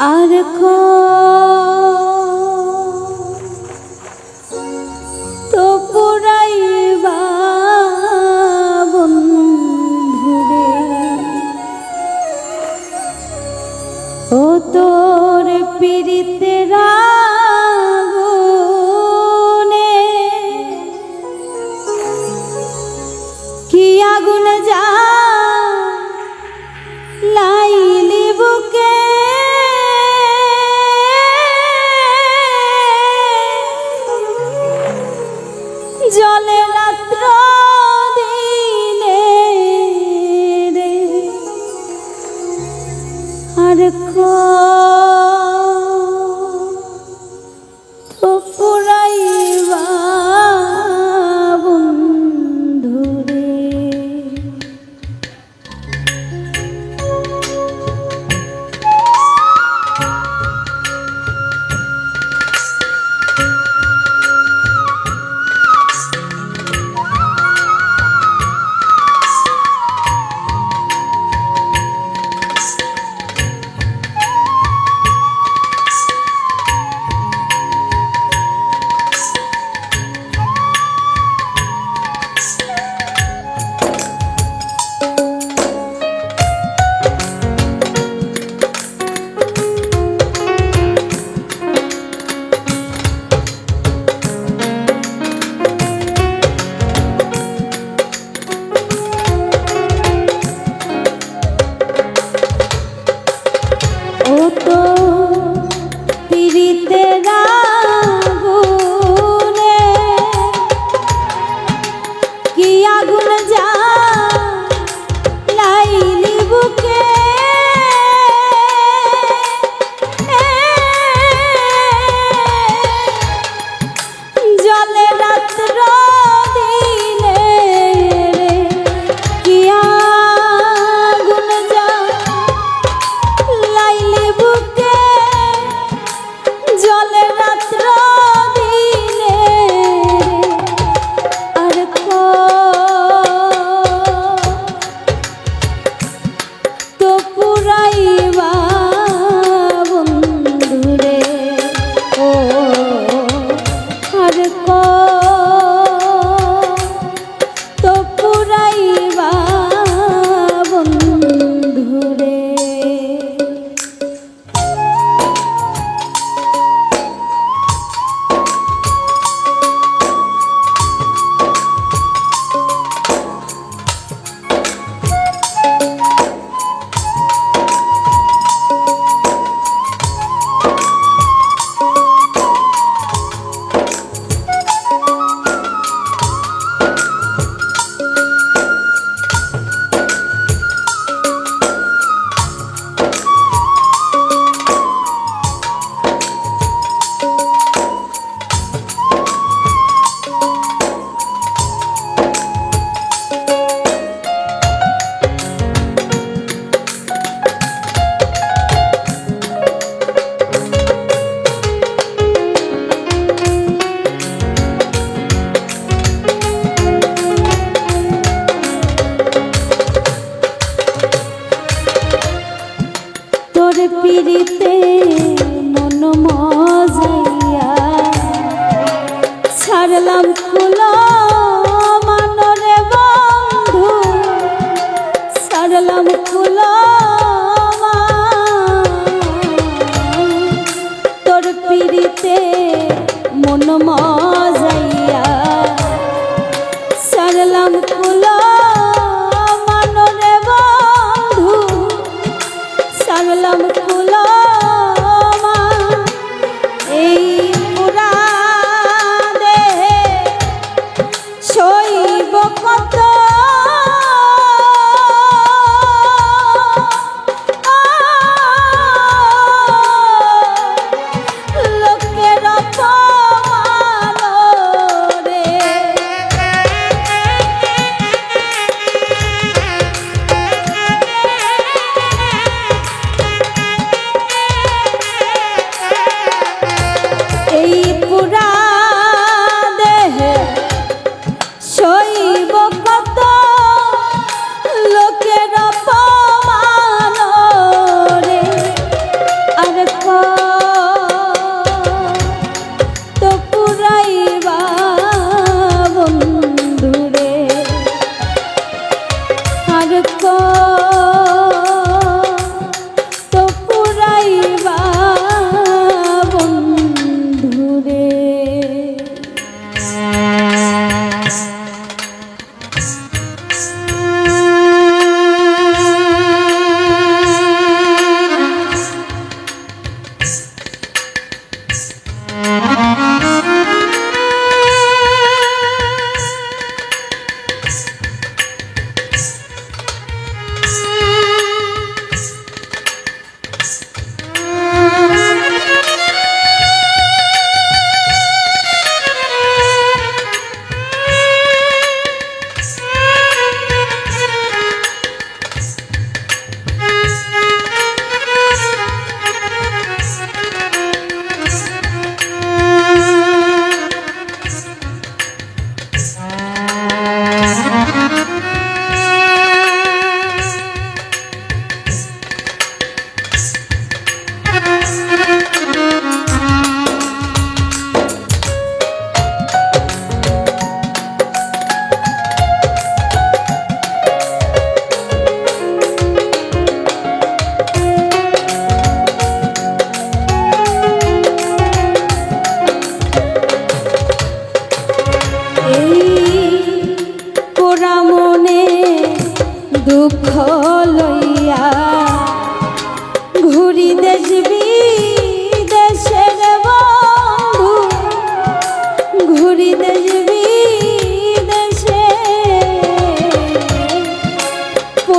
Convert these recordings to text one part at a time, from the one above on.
আর তো পুরাইবা বন্ধুরে ও তোর পীড়িতের আগুনে কি আগুন যা লাইলি বুকে জলে রাত্র দিনে রে আর তো পুরাইবা বন্ধুরে পিরিতে মন মজাইয়া ছাড়লাম কুলো মানরে বন্ধু ছাড়লাম কুলো তোর পিরিতে মন মজাইয়া ছাড়লাম কুলো মানরে বন্ধু ছাড়লাম লোকের অপমান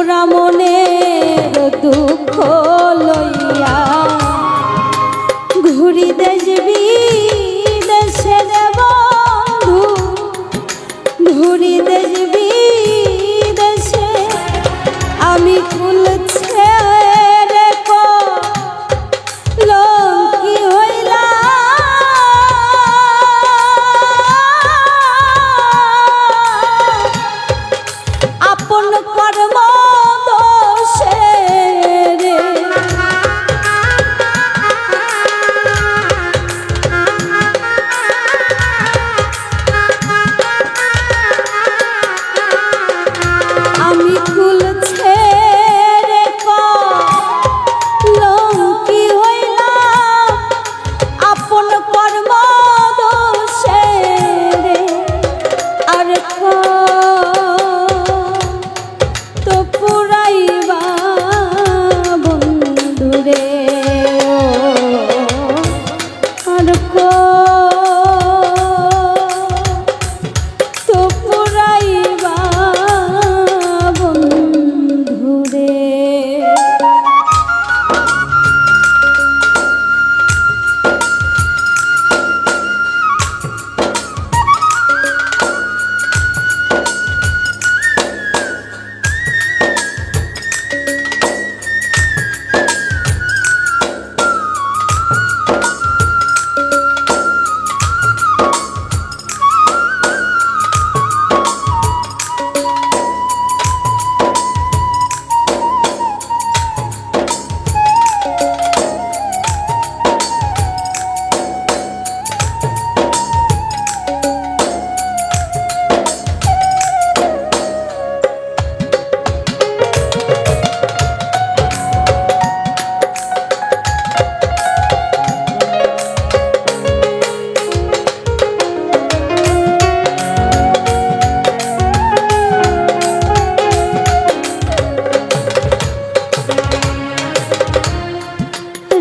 পোড়া মনের দুঃখ লইয়া ঘুরি দেশ বিদেশে রে বন্ধু, ঘুরি দেশ বিদেশে আমি কুল ছেড়ে কলঙ্কি হইলাম আপন কর্ম দোষে রে। আমি কুল ছেড়ে কলঙ্কি হইলাম আপন কর্ম দোষে রে। আর তো পুরাইবা বন্ধুরে আর তো পুরাইবা বন্ধুরে।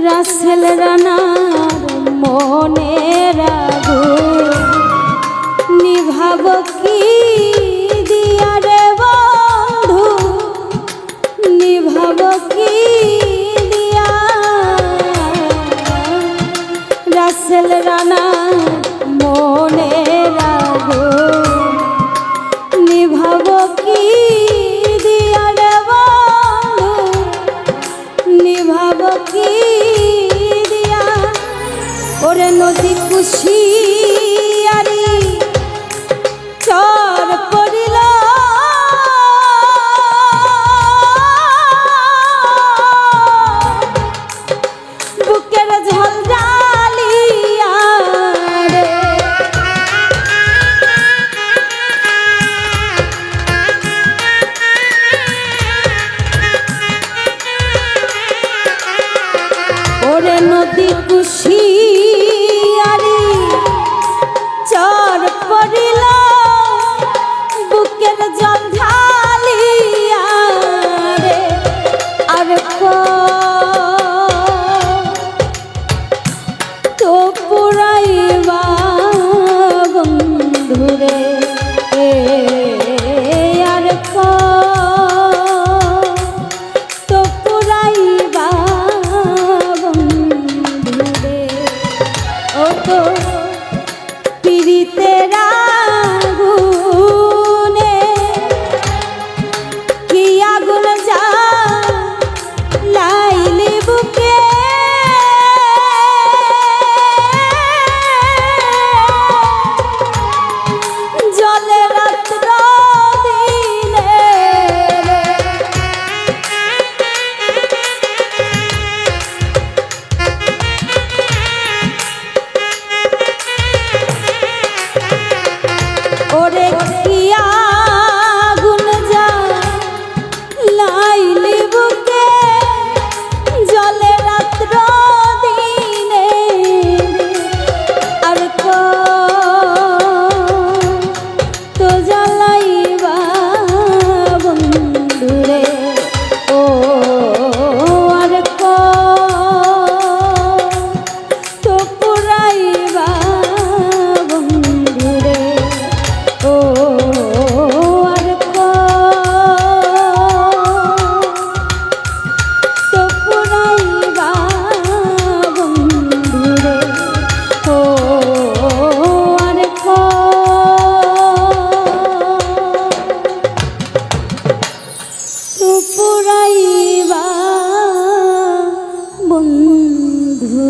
রাসেল রানার মনের আগুন নিভাব কি দিয়া রে বন্ধু, নিভাব কি দিয়া। রাসেল রানার মনের আগুন নিভাব কি দিয়া রে বন্ধু, নিভাব কি দিয়া। ওরে নদী কুশিয়ারি চর পড়িল বুকের ঝল জ্বালিয়া রে। ওরে নদী কুশিয়ারি চর পড়িল বুকের জল ঢালিয়া রে। আর তো পুরাইবা বন্ধুরে আর তো পুরাইবা বন্ধুরে। ও তো পীড়িতের আগুনে কি আগুন জ্বালাইলা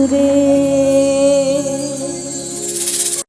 সুরে